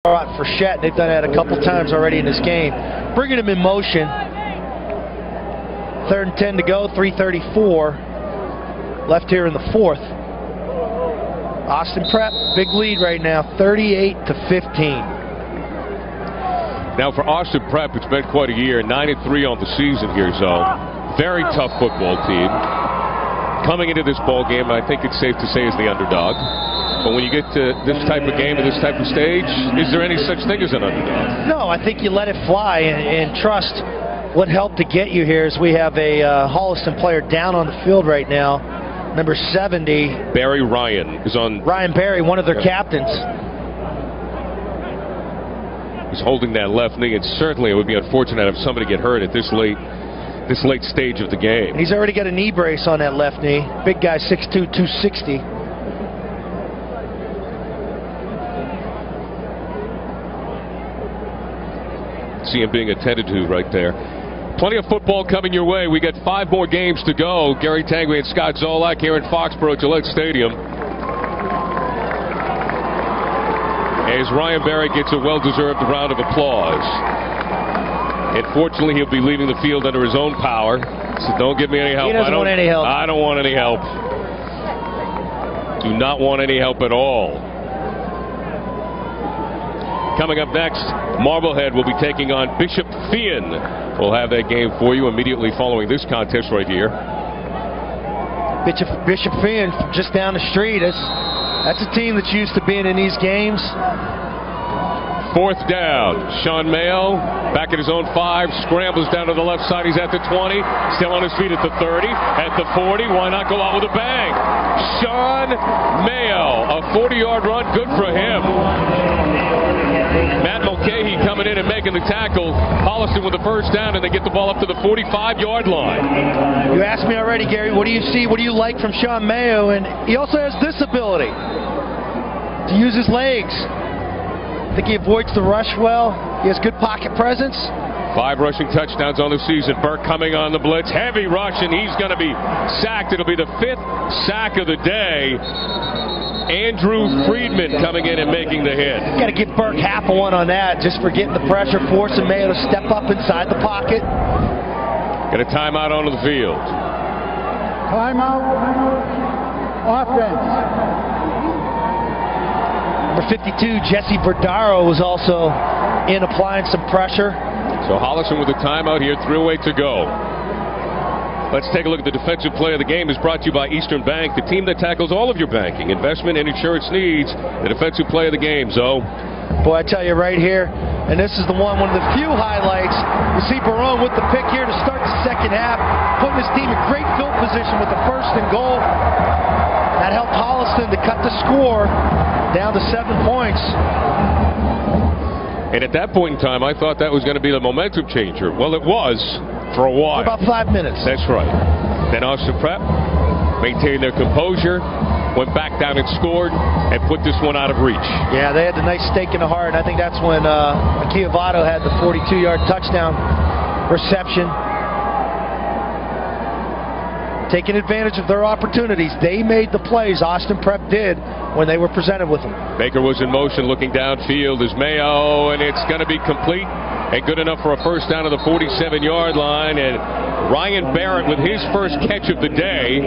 for Shet. They've done that a couple times already in this game. Bringing him in motion. 3rd and 10 to go, 3:34 left here in the 4th. Austin Prep, big lead right now, 38-15. Now for Austin Prep, it's been quite a year, 9-3 on the season here, so very tough football team. Coming into this ball game, I think it's safe to say is the underdog. But when you get to this type of game and this type of stage, is there any such thing as an underdog? No, I think you let it fly and trust. What helped to get you here is we have a Holliston player down on the field right now, number 70. Barry Ryan is on. Ryan Barry, one of their captains. He's holding that left knee, and certainly it would be unfortunate if somebody get hurt at this late stage of the game. He's already got a knee brace on that left knee. Big guy, 6'2", 260. See him being attended to right there. Plenty of football coming your way. We got 5 more games to go. Gary Tanguay and Scott Zolak here in Foxborough Gillette Stadium. As Ryan Barry gets a well-deserved round of applause. Unfortunately, he'll be leaving the field under his own power. So don't give me any help. He doesn't want any help. I don't want any help. Do not want any help at all. Coming up next, Marblehead will be taking on Bishop Fien. We'll have that game for you immediately following this contest right here. Bishop Fien just down the street. That's a team that's used to being in these games. 4th down. Sean Mayo back at his own 5. Scrambles down to the left side. He's at the 20. Still on his feet at the 30. At the 40. Why not go out with a bang? Sean Mayo. A 40-yard run. Good for him. Matt Mulcahy coming in and making the tackle. Holliston with the 1st down, and they get the ball up to the 45-yard line. You asked me already, Gary, what do you see? What do you like from Sean Mayo? And he also has this ability to use his legs. I think he avoids the rush well. He has good pocket presence. 5 rushing touchdowns on the season. Burke coming on the blitz. Heavy rush, and he's going to be sacked. It'll be the 5th sack of the day. Andrew Friedman coming in and making the hit. Got to give Burke half a one on that, just for getting the pressure, forcing Mayo to step up inside the pocket. Got a timeout onto the field. Timeout. Offense. Number 52, Jesse Verdaro, was also in applying some pressure. So Holliston with a timeout here, 3:08 to go. Let's take a look at the defensive play of the game. Is brought to you by Eastern Bank, the team that tackles all of your banking, investment, and insurance needs. The defensive play of the game, Zoe. Boy, I tell you right here, and this is the one of the few highlights. You see Barone with the pick here to start the 2nd half, putting his team in great field position with the 1st and goal. That helped Holliston to cut the score down to 7 points. And at that point in time, I thought that was going to be the momentum changer. Well, it was for a while. For about 5 minutes. That's right. Then Austin Prep maintained their composure, went back down and scored, and put this one out of reach. Yeah, they had the nice stake in the heart, and I think that's when Chiavato had the 42-yard touchdown reception. Taking advantage of their opportunities. They made the plays, Austin Prep did, when they were presented with them. Baker was in motion looking downfield as Mayo, and it's going to be complete and good enough for a 1st down to the 47-yard line. And Ryan Barrett with his 1st catch of the day.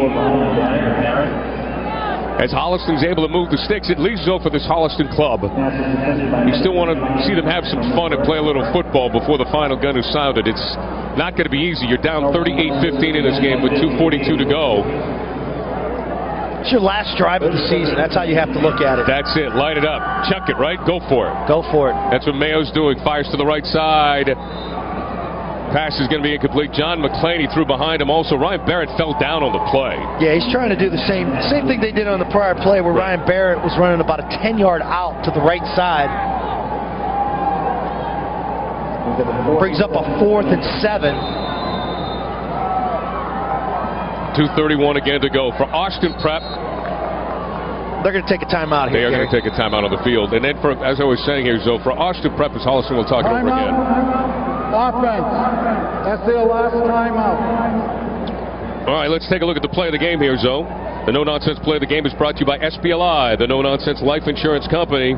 As Holliston's able to move the sticks, at least so for this Holliston club. You still want to see them have some fun and play a little football before the final gun is sounded. It's not going to be easy. You're down 38-15 in this game with 2:42 to go. It's your last drive of the season. That's how you have to look at it. That's it. Light it up. Chuck it, right? Go for it. Go for it. That's what Mayo's doing. Fires to the right side. Pass is going to be incomplete. John McClaney threw behind him. Also, Ryan Barrett fell down on the play. Yeah, he's trying to do the same thing they did on the prior play where Ryan Barrett was running about a 10-yard out to the right side. Brings up a 4th and 7. 2:31 again to go for Austin Prep. They're going to take a timeout here. They are going to take a timeout on the field. And then, as I was saying here, Zoe, for Austin Prep, as Holliston will talk it over again. Offense. That's their last timeout. All right, let's take a look at the play of the game here, Zoe. The no-nonsense play of the game is brought to you by SPLI, the no-nonsense life insurance company.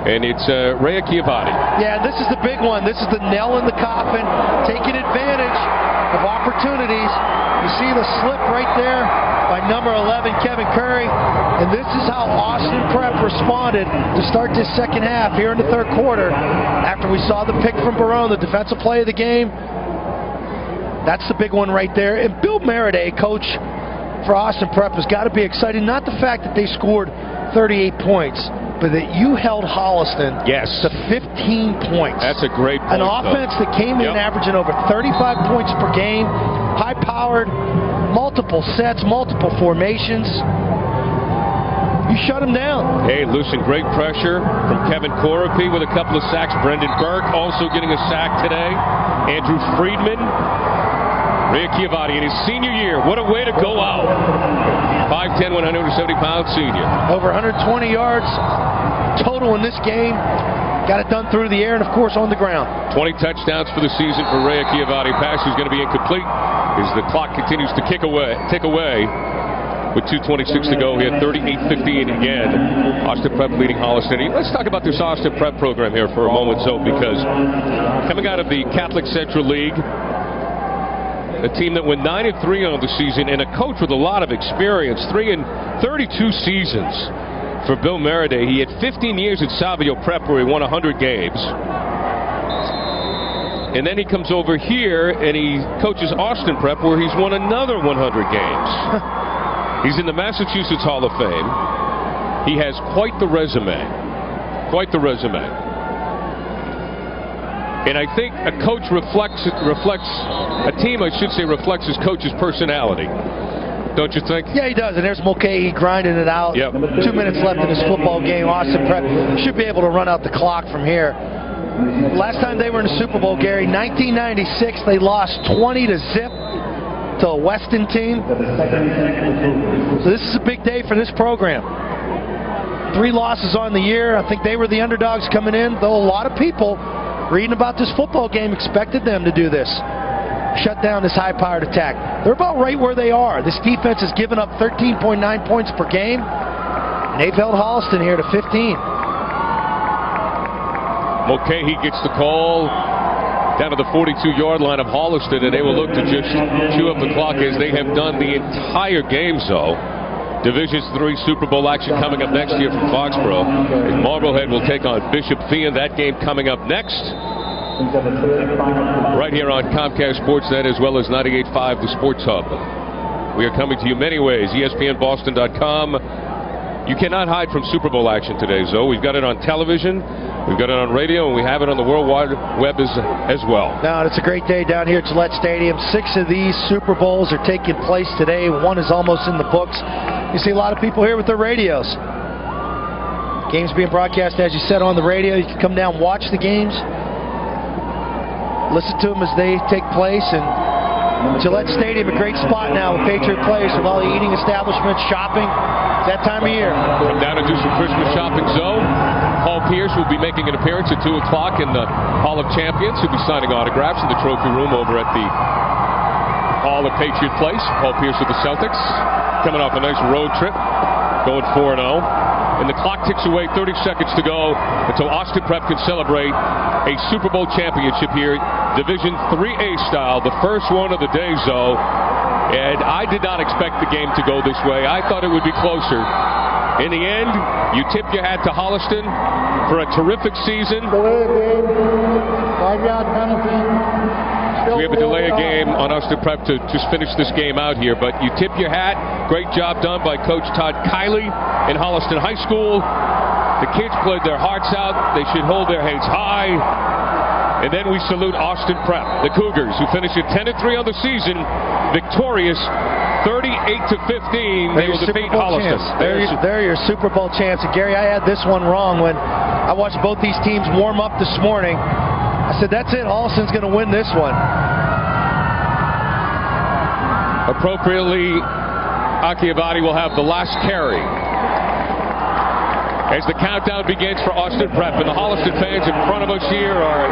And it's Rea Chiavati. Yeah, this is the big one. This is the nail in the coffin, taking advantage of opportunities. You see the slip right there by number 11, Kevin Curry. And this is how Austin Prep responded to start this second half here in the third quarter. After we saw the pick from Barone, the defensive play of the game. That's the big one right there. And Bill Maraday, coach for Austin Prep, has got to be excited. Not the fact that they scored 38 points, but that you held Holliston to 15 points. That's a great point. An offense that came in averaging over 35 points per game, high-powered, multiple sets, multiple formations. You shut them down. Hey, loosen great pressure from Kevin Coropy with a couple of sacks. Brendan Burke also getting a sack today. Andrew Friedman. Rea Chiavati in his senior year. What a way to go out. 5'10", 170-pound senior. Over 120 yards total in this game. Got it done through the air and, of course, on the ground. 20 touchdowns for the season for Rea Chiavati. Pass is going to be incomplete as the clock continues to tick away. With 2:26 to go, he had 38-15 again. Austin Prep leading Holliston. Let's talk about this Austin Prep program here for a moment, because coming out of the Catholic Central League, a team that went 9-3 on the season, and a coach with a lot of experience, 3 in 32 seasons for Bill Maraday. He had 15 years at Savio Prep where he won 100 games. And then he comes over here and he coaches Austin Prep where he's won another 100 games. He's in the Massachusetts Hall of Fame. He has quite the resume. Quite the resume. And I think a coach reflects a team, I should say, reflects his coach's personality. Don't you think? Yeah, he does. And there's Mulcahy grinding it out. 2 minutes left in this football game. Austin Prep should be able to run out the clock from here. Last time they were in the Super Bowl, Gary, 1996, they lost 20-0 to a Weston team. So this is a big day for this program. 3 losses on the year. I think they were the underdogs coming in, though a lot of people reading about this football game expected them to do this. Shut down this high-powered attack. They're about right where they are. This defense has given up 13.9 points per game, and they've held Holliston here to 15. Mulcahy gets the call down to the 42-yard line of Holliston, and they will look to just chew up the clock as they have done the entire game, so. Division III Super Bowl action coming up next year from Foxborough. And Marblehead will take on Bishop Fee, and that game coming up next. Right here on Comcast Sportsnet as well as 98.5 The Sports Hub. We are coming to you many ways. ESPNBoston.com. You cannot hide from Super Bowl action today, Zoe. We've got it on television, we've got it on radio, and we have it on the World Wide Web as well. Now, it's a great day down here at Gillette Stadium. 6 of these Super Bowls are taking place today. 1 is almost in the books. You see a lot of people here with their radios. Games being broadcast, as you said, on the radio. You can come down, watch the games, listen to them as they take place. And Gillette Stadium, a great spot now with Patriot Place, with all the eating establishments, shopping. It's that time of year. Come down and do some Christmas shopping, Zoe. Paul Pierce will be making an appearance at 2 o'clock in the Hall of Champions. He'll be signing autographs in the trophy room over at the Hall of Patriot Place. Paul Pierce with the Celtics, coming off a nice road trip, going 4-0. And the clock ticks away, 30 seconds to go until Austin Prep can celebrate a Super Bowl championship here, Division 3A style, the first one of the day, Zoe. And I did not expect the game to go this way. I thought it would be closer. In the end, you tip your hat to Holliston for a terrific season. We have a delay of game on Austin Prep to just finish this game out here, but you tip your hat. Great job done by Coach Todd Kiley in Holliston High School. The kids played their hearts out. They should hold their heads high. And then we salute Austin Prep, the Cougars, who finished at 10-3 on the season, victorious 38-15. They will defeat Holliston. They're your Super Bowl chance. And Gary, I had this one wrong when I watched both these teams warm up this morning. I said, that's it. Holliston's going to win this one. Appropriately, Chiavati will have the last carry as the countdown begins for Austin Prep. And the Holliston fans in front of us here are